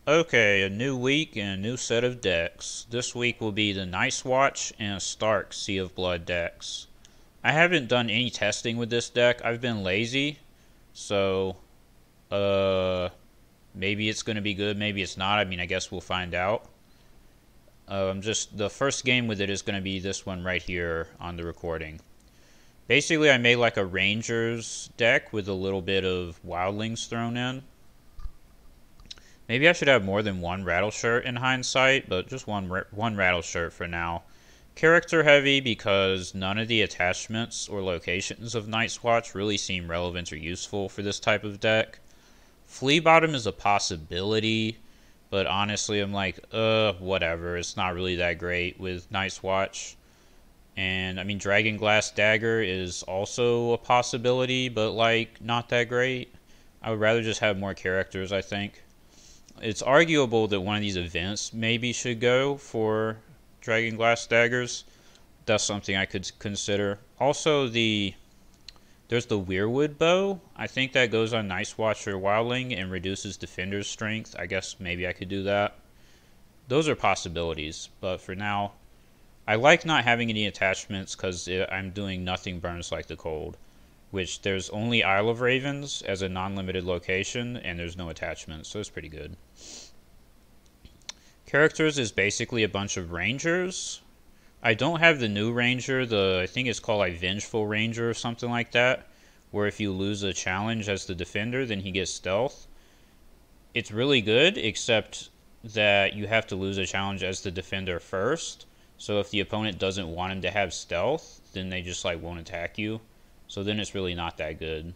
Okay, a new week and a new set of decks. This week will be the Night's Watch and Stark Sea of Blood decks. I haven't done any testing with this deck. I've been lazy, so uh maybe it's going to be good, maybe it's not. I mean, I guess we'll find out. Just the first game with it is going to be this one right here on the recording. Basically, I made like a Rangers deck with a little bit of Wildlings thrown in. Maybe I should have more than one rattle shirt in hindsight, but just one rattle shirt for now. Character heavy because none of the attachments or locations of Night's Watch really seem relevant or useful for this type of deck. Flea Bottom is a possibility, but honestly I'm like, whatever. It's not really that great with Night's Watch. And I mean, Dragon Glass Dagger is also a possibility, but like, not that great. I would rather just have more characters, I think. It's arguable that one of these events maybe should go for Dragon Glass Daggers. That's something I could consider. Also, there's the Weirwood Bow. I think that goes on Night's Watch or Wildling and reduces Defender's strength. I guess maybe I could do that. Those are possibilities, but for now, I like not having any attachments because I'm doing Nothing Burns Like the Cold, which there's only Isle of Ravens as a non-limited location, and there's no attachments, so it's pretty good. Characters is basically a bunch of Rangers. I don't have the new Ranger, I think it's called like Vengeful Ranger or something like that, where if you lose a challenge as the defender, then he gets stealth. It's really good, except that you have to lose a challenge as the defender first. So if the opponent doesn't want him to have stealth, then they just like won't attack you. So then it's really not that good.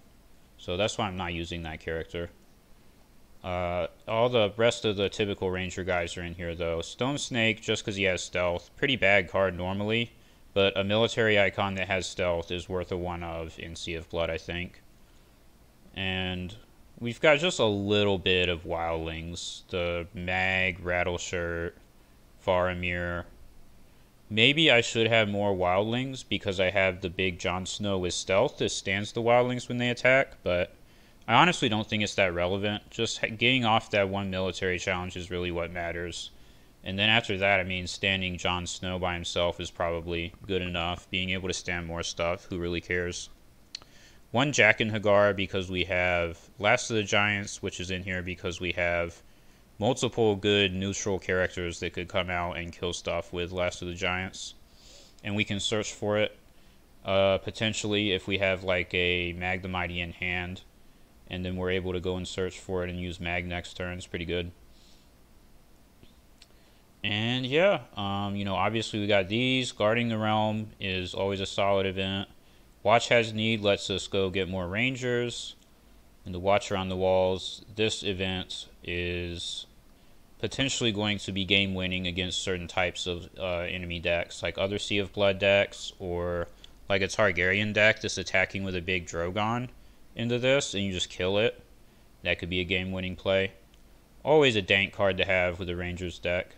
So that's why I'm not using that character. All the rest of the typical Ranger guys are in here though. Stone Snake, just because he has stealth. Pretty bad card normally, but a military icon that has stealth is worth a one of in Sea of Blood, I think. And we've got just a little bit of Wildlings. The Mag, Rattleshirt, Faramir. Maybe I should have more Wildlings because I have the big Jon Snow with stealth that stands the Wildlings when they attack, but I honestly don't think it's that relevant. Just getting off that one military challenge is really what matters. And then after that, I mean, standing Jon Snow by himself is probably good enough. Being able to stand more stuff, who really cares? One Jaqen H'ghar because we have Last of the Giants, which is in here because we have multiple good neutral characters that could come out and kill stuff with Last of the Giants. And we can search for it, potentially, if we have like a Mag the Mighty in hand. And then we're able to go and search for it and use Mag next turn. It's pretty good. And yeah, obviously we got these. Guarding the Realm is always a solid event. Watch Has Need lets us go get more Rangers. And the Watcher on the Walls, this event is potentially going to be game winning against certain types of enemy decks, like other Sea of Blood decks, or like a Targaryen deck that's attacking with a big Drogon into this, and you just kill it. That could be a game winning play. Always a dank card to have with a Rangers deck.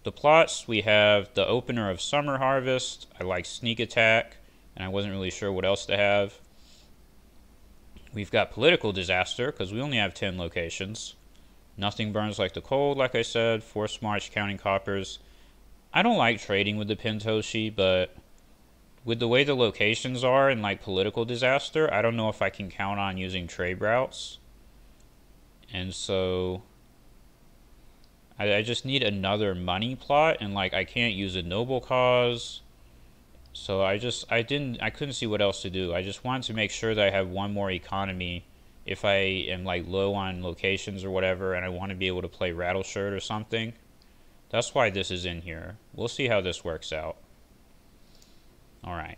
The plots, we have the opener of Summer Harvest. I like Sneak Attack, and I wasn't really sure what else to have. We've got Political Disaster, because we only have 10 locations. Nothing Burns Like the Cold, like I said. Forced March, Counting Coppers. I don't like trading with the Pentoshi, but with the way the locations are in like Political Disaster, I don't know if I can count on using trade routes. And so I just need another money plot, and like I can't use a noble cause. So I couldn't see what else to do. I just wanted to make sure that I have one more economy if I am like low on locations or whatever, and I want to be able to play Rattleshirt or something. That's why this is in here. We'll see how this works out. Alright.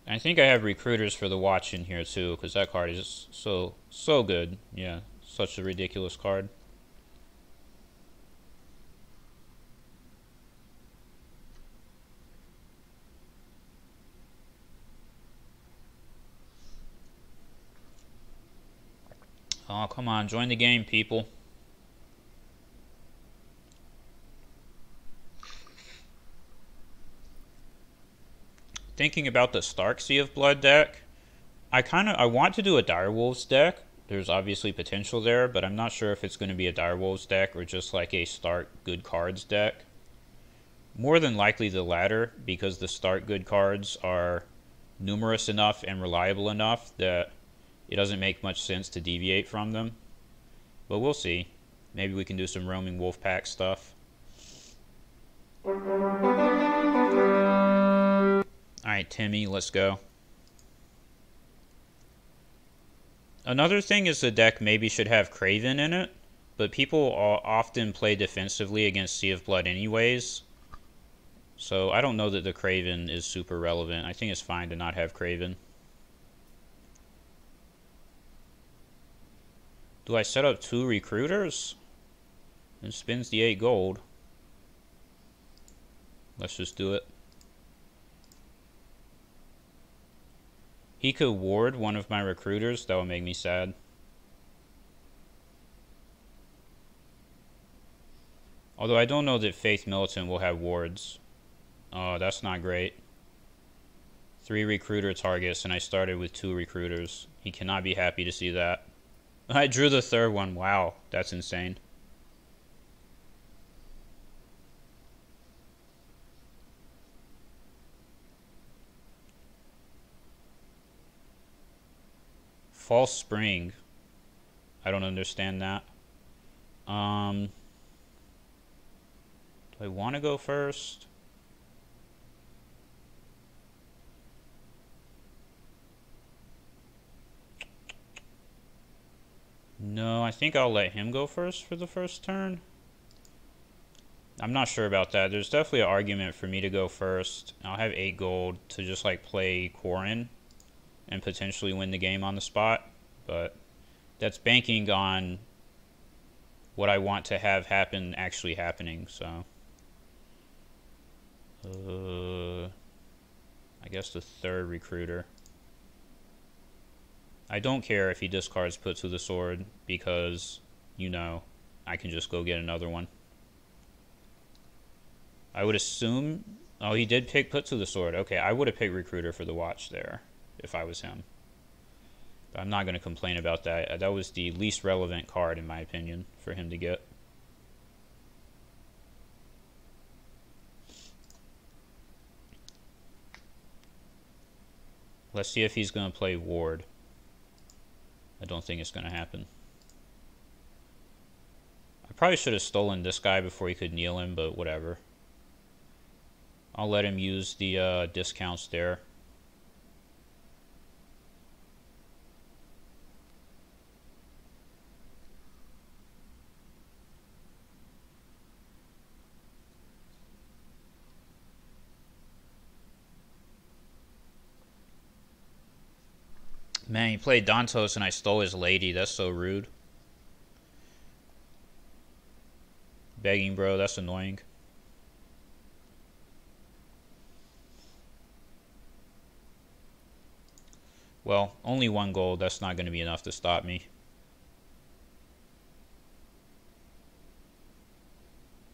I think I have Recruiters for the Watch in here too, because that card is so good. Yeah, such a ridiculous card. Oh, come on, join the game, people. Thinking about the Stark Sea of Blood deck, I want to do a Direwolves deck. There's obviously potential there, but I'm not sure if it's going to be a Direwolves deck or just like a start good cards deck. More than likely the latter, because the start good cards are numerous enough and reliable enough that it doesn't make much sense to deviate from them. But we'll see. Maybe we can do some roaming wolf pack stuff. Alright, Timmy, let's go. Another thing is the deck maybe should have Kraven in it, but people often play defensively against Sea of Blood anyways. So I don't know that the Kraven is super relevant. I think it's fine to not have Kraven. Do I set up 2 recruiters? And spins the 8 gold. Let's just do it. He could ward one of my recruiters. That would make me sad. Although I don't know that Faith Militant will have wards. Oh, that's not great. 3 recruiter targets, and I started with 2 recruiters. He cannot be happy to see that. I drew the 3rd one. Wow, that's insane. False Spring. I don't understand that. Do I want to go first? No, I think I'll let him go first for the first turn. I'm not sure about that. There's definitely an argument for me to go first. I'll have 8 gold to just like play Quarren and potentially win the game on the spot. But that's banking on what I want to have happen actually happening, so. I guess the 3rd recruiter. I don't care if he discards Put to the Sword because, you know, I can just go get another one. I would assume... Oh, he did pick Put to the Sword. Okay, I would have picked Recruiter for the Watch there if I was him. But I'm not going to complain about that. That was the least relevant card, in my opinion, for him to get. Let's see if he's going to play Ward. I don't think it's going to happen. I probably should have stolen this guy before he could kneel him, but whatever. I'll let him use the discounts there. Man, he played Dantos and I stole his lady. That's so rude. Begging, bro. That's annoying. Well, only 1 gold. That's not going to be enough to stop me.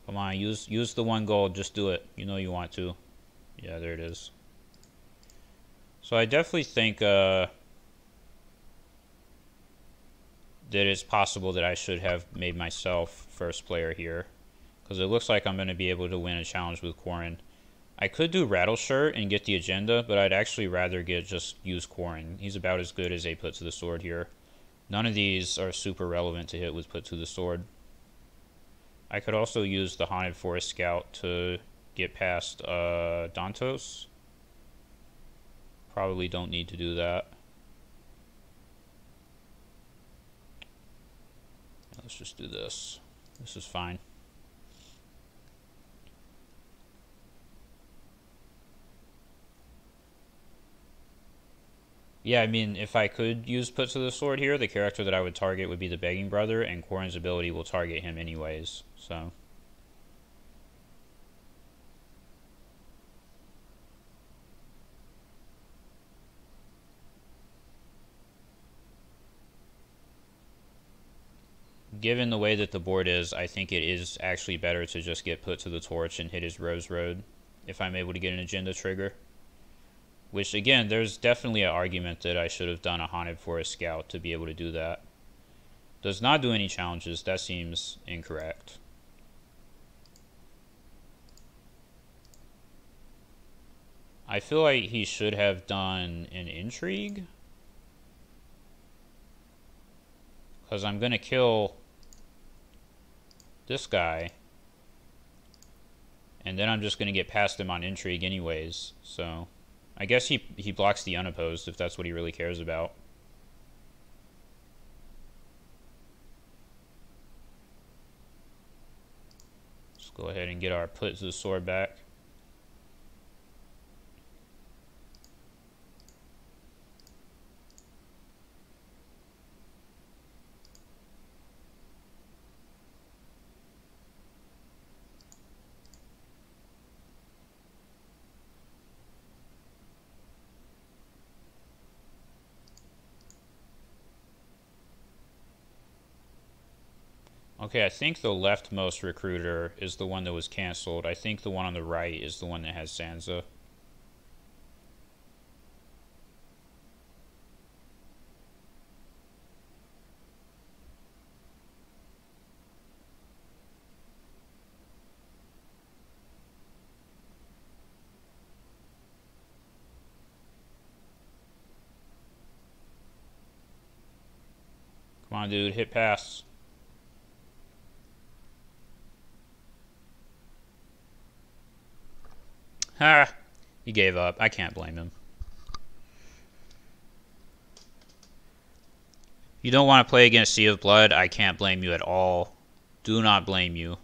Come on, use the 1 gold. Just do it. You know you want to. Yeah, there it is. So I definitely think... that it's possible that I should have made myself first player here. Because it looks like I'm going to be able to win a challenge with Quarren. I could do Rattleshirt and get the agenda, but I'd actually rather just use Quarren. He's about as good as a Put to the Sword here. None of these are super relevant to hit with Put to the Sword. I could also use the Haunted Forest Scout to get past Dantos. Probably don't need to do that. Let's just do this. This is fine. Yeah, I mean, if I could use Put to the Sword here, the character that I would target would be the Begging Brother, and Quarren's ability will target him anyways, so... Given the way that the board is, I think it is actually better to just get Put to the Torch and hit his Rose Road if I'm able to get an agenda trigger. Which, again, there's definitely an argument that I should have done a Haunted Forest Scout to be able to do that. Does not do any challenges. That seems incorrect. I feel like he should have done an Intrigue. Because I'm going to kill this guy. And then I'm just going to get past him on Intrigue anyways. So I guess he blocks the unopposed if that's what he really cares about. Let's go ahead and get our Put the Sword back. Okay, I think the leftmost recruiter is the one that was canceled. I think the one on the right is the one that has Sansa. Come on, dude, hit pass. Ha! He gave up. I can't blame him. You don't want to play against Sea of Blood. I can't blame you at all. Do not blame you.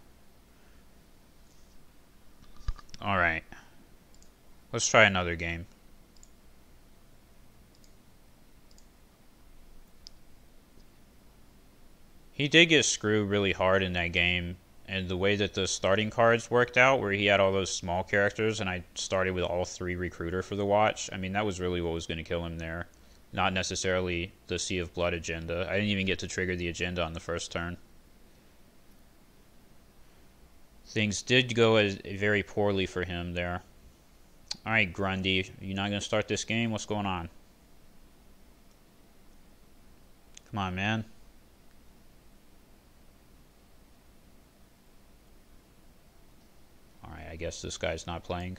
Alright. Let's try another game. He did get screwed really hard in that game. And the way that the starting cards worked out, where he had all those small characters, and I started with all 3 recruiter for the watch, I mean, that was really what was going to kill him there. Not necessarily the Sea of Blood agenda. I didn't even get to trigger the agenda on the first turn. Things did go very poorly for him there. Alright, Grundy, you not going to start this game? What's going on? Come on, man. Alright, I guess this guy's not playing.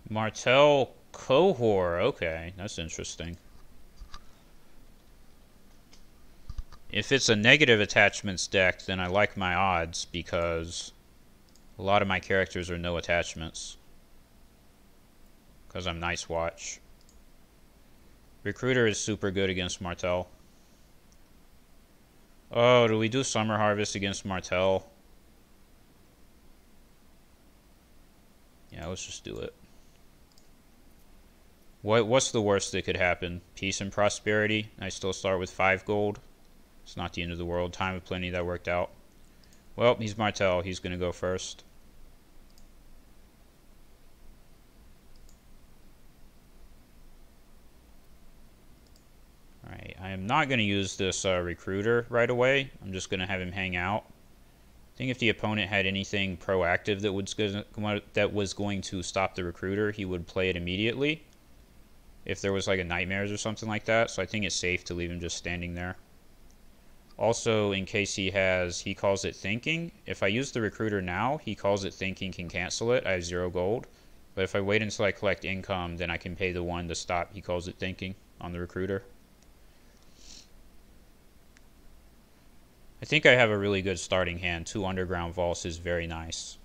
Martell Cohor. Okay, that's interesting. If it's a negative attachments deck, then I like my odds because a lot of my characters are no attachments. Because I'm Night's Watch. Recruiter is super good against Martell. Oh, do we do Summer Harvest against Martell? Yeah, let's just do it. What's the worst that could happen? Peace and prosperity. I still start with 5 gold. It's not the end of the world. Time of plenty, that worked out. Well, he's Martell. He's going to go first. Alright, I am not going to use this recruiter right away. I'm just going to have him hang out. I think if the opponent had anything proactive that was going to stop the recruiter, he would play it immediately. If there was like a Nightmares or something like that. So I think it's safe to leave him just standing there. Also, in case he calls it thinking. If I use the recruiter now, he calls it thinking, can cancel it. I have 0 gold. But if I wait until I collect income, then I can pay the one to stop he calls it thinking on the recruiter. I think I have a really good starting hand. 2 Underground Vaults is very nice.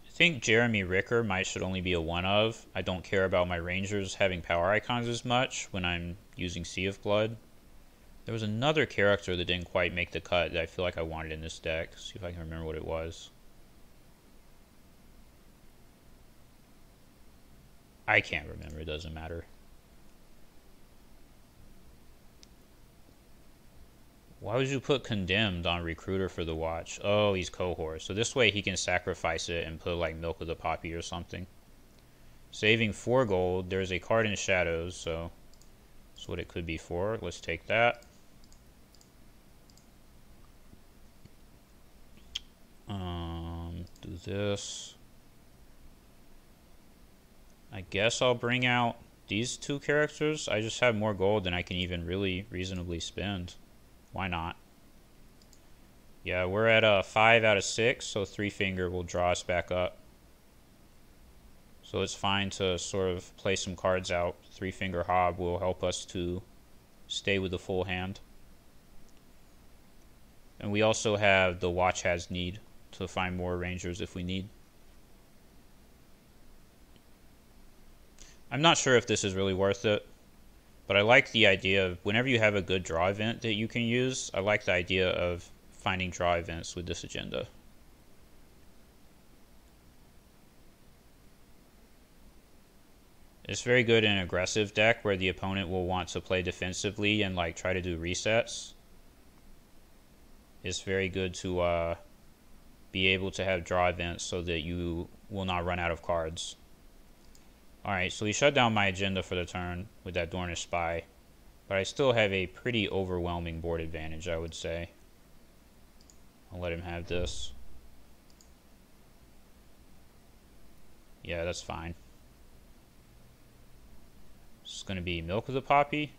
I think Jeremy Ricker should only be a 1 of. I don't care about my Rangers having power icons as much when I'm using Sea of Blood. There was another character that didn't quite make the cut that I feel like I wanted in this deck. See if I can remember what it was. I can't remember. It doesn't matter. Why would you put Condemned on Recruiter for the watch? Oh, he's cohort. So this way he can sacrifice it and put like Milk of the Poppy or something. Saving 4 gold. There's a card in Shadows, so that's what it could be for. Let's take that. Do this. I guess I'll bring out these 2 characters. I just have more gold than I can even really reasonably spend. Why not? Yeah, we're at 5 out of 6, so 3 finger will draw us back up. So it's fine to sort of play some cards out. 3 finger Hob will help us to stay with the full hand. And we also have the Watch Has Need to find more Rangers if we need. I'm not sure if this is really worth it, but I like the idea of whenever you have a good draw event that you can use, I like the idea of finding draw events with this agenda. It's very good in an aggressive deck where the opponent will want to play defensively and like try to do resets. It's very good to be able to have draw events so that you will not run out of cards. Alright, so he shut down my agenda for the turn with that Dornish Spy. But I still have a pretty overwhelming board advantage, I would say. I'll let him have this. Yeah, that's fine. It's going to be Milk of the Poppy?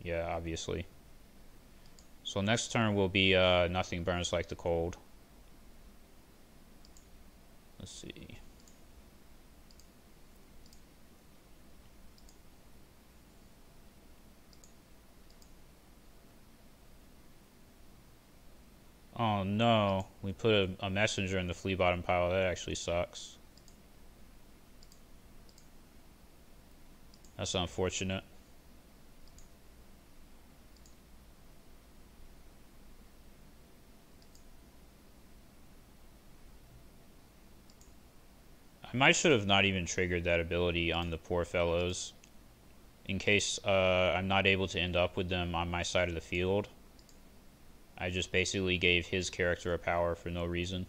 Yeah, obviously. So next turn will be Nothing Burns Like the Cold. Let's see. Oh no, we put a messenger in the flea bottom pile. That actually sucks. That's unfortunate. I might should have not even triggered that ability on the poor fellows in case I'm not able to end up with them on my side of the field. I just basically gave his character a power for no reason.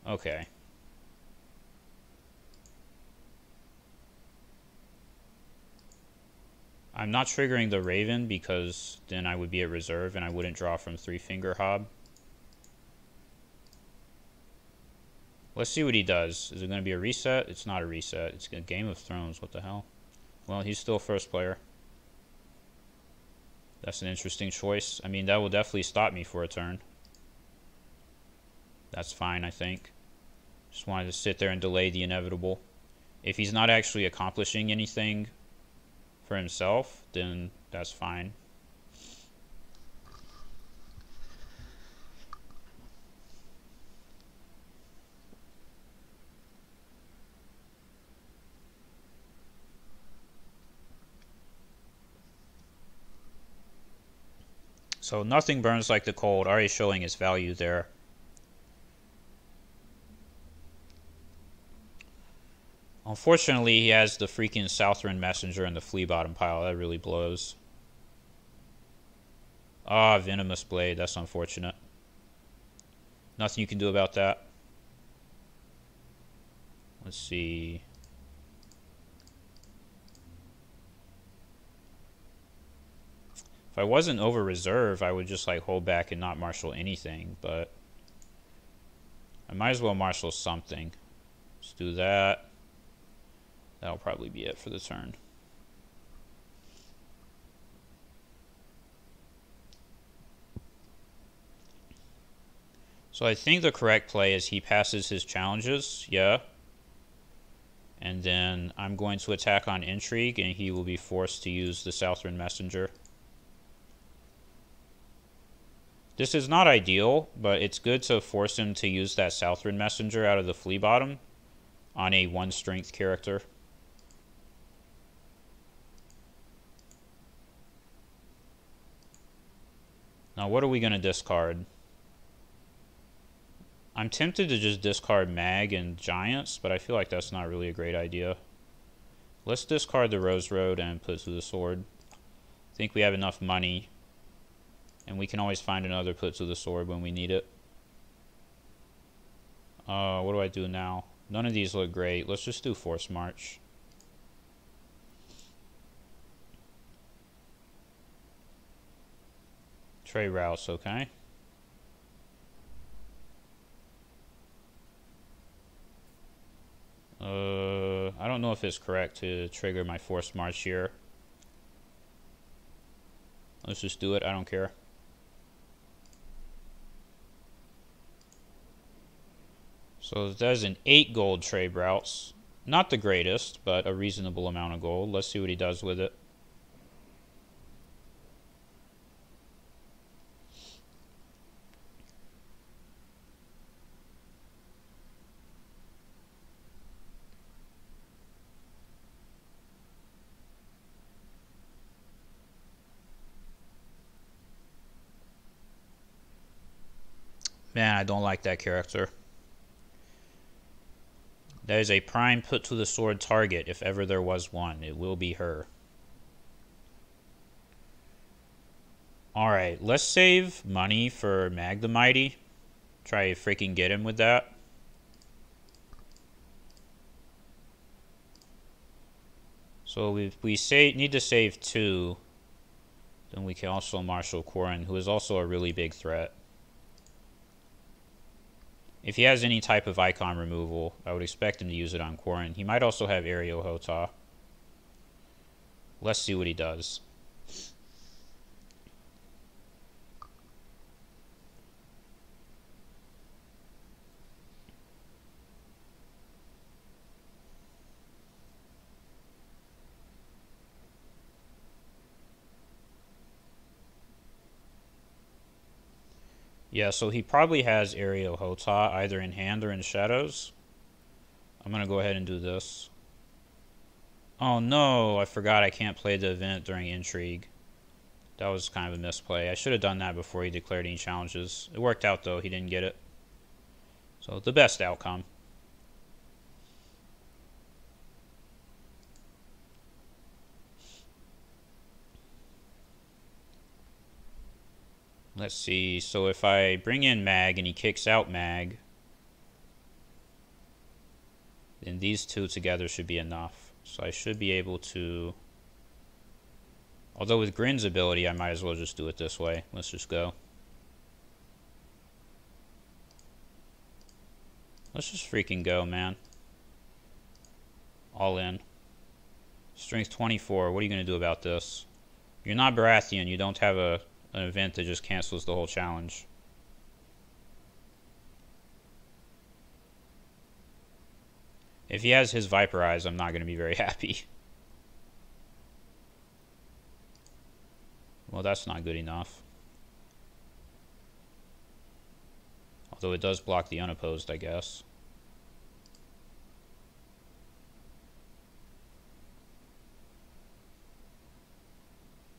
Okay. I'm not triggering the Raven because then I would be at reserve and I wouldn't draw from 3 finger Hob. Let's see what he does. Is it going to be a reset? It's not a reset. It's a Game of Thrones. What the hell? Well, he's still first player. That's an interesting choice. I mean, that will definitely stop me for a turn. That's fine, I think. Just wanted to sit there and delay the inevitable. If he's not actually accomplishing anything for himself, then that's fine. So Nothing Burns Like the Cold, already showing its value there. Unfortunately, he has the freaking Southern Messenger in the flea bottom pile. That really blows. Ah, Venomous Blade. That's unfortunate. Nothing you can do about that. Let's see. If I wasn't over reserve, I would just like hold back and not marshal anything, but I might as well marshal something. Let's do that. That'll probably be it for the turn. So I think the correct play is he passes his challenges, yeah. And then I'm going to attack on Intrigue, and he will be forced to use the Southern Messenger. This is not ideal, but it's good to force him to use that Southern Messenger out of the flea bottom on a 1 strength character. Now what are we going to discard? I'm tempted to just discard Mag and Giants, but I feel like that's not really a great idea. Let's discard the Rose Road and put to the sword. I think we have enough money, and we can always find another put to the sword when we need it. What do I do now? None of these look great. Let's just do Force March. Trade routes, okay. I don't know if it's correct to trigger my Force March here. Let's just do it. I don't care. So there's an 8 gold trade routes. Not the greatest, but a reasonable amount of gold. Let's see what he does with it. Man, I don't like that character. That is a prime put to the sword target, if ever there was one. It will be her. Alright, let's save money for Mag the Mighty. Try to freaking get him with that. So if we need to save 2, then we can also marshal Quarren, who is also a really big threat. If he has any type of icon removal, I would expect him to use it on Quarren. He might also have Aerial Hota. Let's see what he does. Yeah, so he probably has Aerial Hota either in hand or in shadows. I'm going to go ahead and do this. Oh no, I forgot I can't play the event during Intrigue. That was kind of a misplay. I should have done that before he declared any challenges. It worked out though, he didn't get it. So the best outcome. Let's see, so if I bring in Mag and he kicks out Mag, then these two together should be enough. So I should be able to... Although with Grin's ability, I might as well just do it this way. Let's just go. Let's just freaking go, man. All in. Strength 24, what are you going to do about this? You're not Baratheon, you don't have an event that just cancels the whole challenge. If he has his Viper Eyes, I'm not going to be very happy. Well, that's not good enough. Although it does block the unopposed, I guess.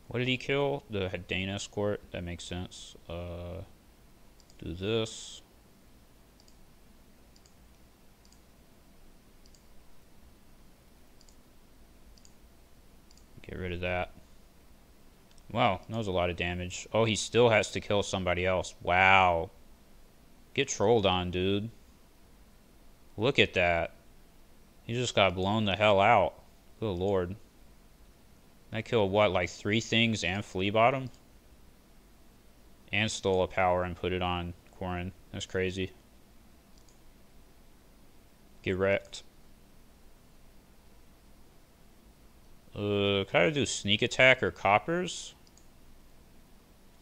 What did he kill? The Dane escort? That makes sense. Do this. Get rid of that. Wow, that was a lot of damage. Oh, he still has to kill somebody else. Wow. Get trolled on, dude. Look at that. He just got blown the hell out. Good lord. That killed, what, like 3 things and Flea Bottom? And stole a power and put it on Quarren. That's crazy. Get wrecked. Can I do sneak attack or coppers?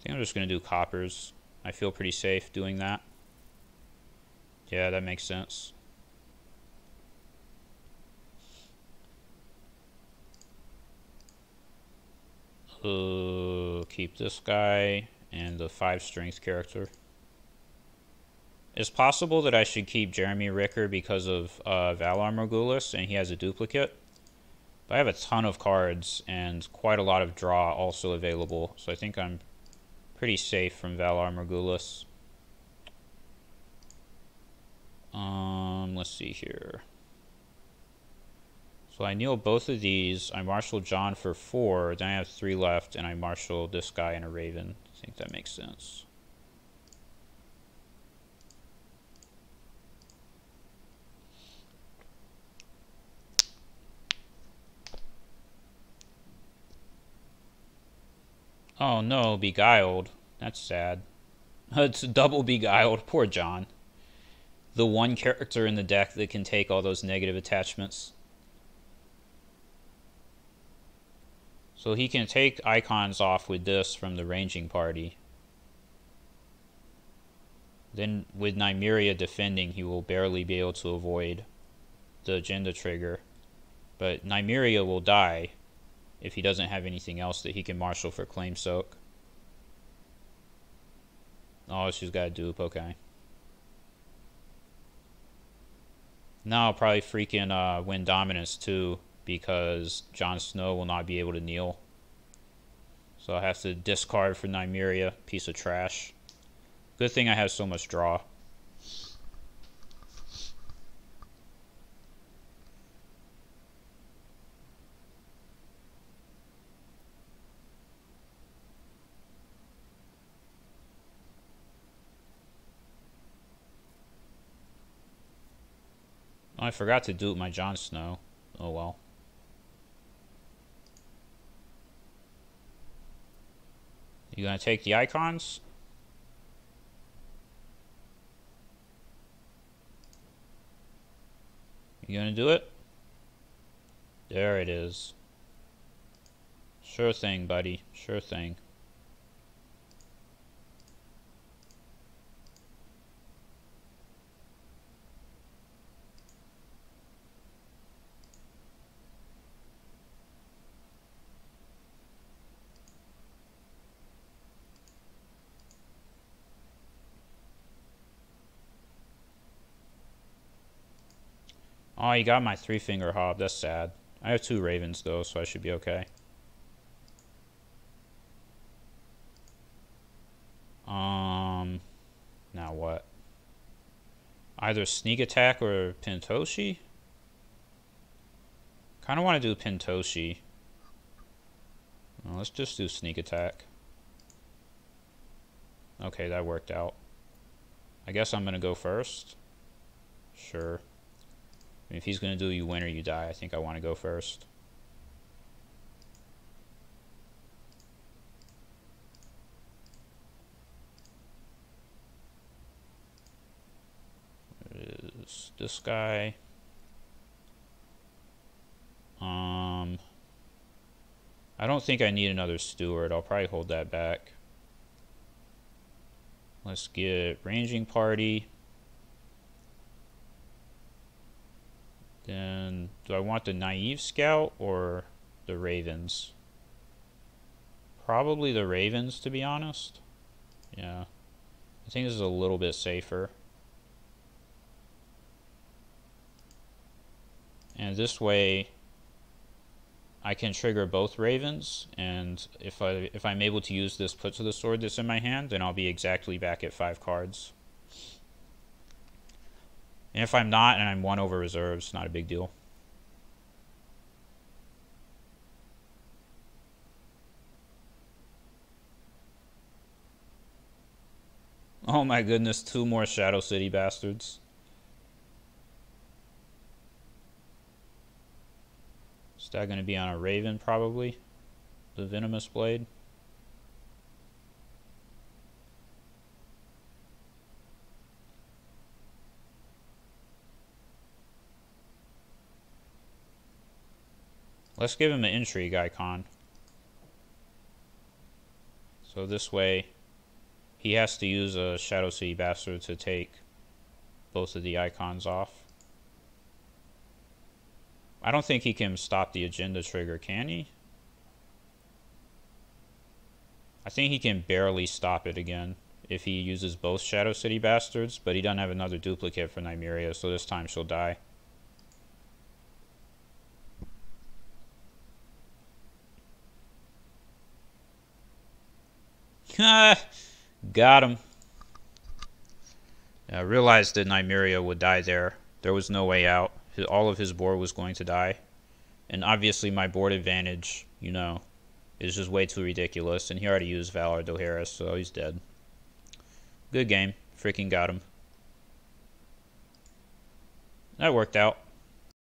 I think I'm just going to do coppers. I feel pretty safe doing that. Yeah, that makes sense. Keep this guy and the 5 strength character. It's possible that I should keep Jeremy Ricker because of Valar Morghulis and he has a duplicate. But I have a ton of cards and quite a lot of draw also available, so I think I'm pretty safe from Valar Morghulis. Let's see here. So I kneel both of these. I marshal John for 4. Then I have 3 left, and I marshal this guy and a Raven. I think that makes sense. Oh no, Beguiled. That's sad. It's double Beguiled. Poor John. The one character in the deck that can take all those negative attachments. So he can take icons off with this from the ranging party. Then with Nymeria defending, he will barely be able to avoid the agenda trigger. But Nymeria will die if he doesn't have anything else that he can marshal for Claim Soak. Oh, she's got a dupe, okay. Now I'll probably freaking win Dominance too, because Jon Snow will not be able to kneel. So I have to discard for Nymeria, piece of trash. Good thing I have so much draw. Oh, I forgot to dupe my Jon Snow. Oh well. You gonna take the icons? You gonna do it? There it is. Sure thing, buddy. Sure thing. Oh, you got my 3-finger hob. That's sad. I have 2 ravens, though, so I should be okay. Now what? Either sneak attack or Pintoshi? Kind of want to do Pintoshi. Well, let's just do sneak attack. Okay, that worked out. I guess I'm going to go first. Sure. I mean, if he's going to do you win or you die, I think I want to go first. It is this guy. I don't think I need another steward. I'll probably hold that back. Let's get ranging party. Then, do I want the naive scout or the ravens? Probably the ravens, to be honest. Yeah. I think this is a little bit safer. And this way, I can trigger both ravens, and if I'm able to use this put to the sword that's in my hand, then I'll be exactly back at 5 cards. And if I'm not, and I'm 1 over reserves, not a big deal. Oh my goodness, 2 more Shadow City bastards. Is that going to be on a Raven, probably? The Venomous Blade? Let's give him an Intrigue icon. So this way, he has to use a Shadow City Bastard to take both of the icons off. I don't think he can stop the agenda trigger, can he? I think he can barely stop it again if he uses both Shadow City Bastards, but he doesn't have another duplicate for Nymeria, so this time she'll die. Got him. I realized that Nymeria would die there. There was no way out. All of his board was going to die. And obviously my board advantage, you know, is just way too ridiculous. And he already used Valar Dohaeris, so he's dead. Good game. Freaking got him. That worked out.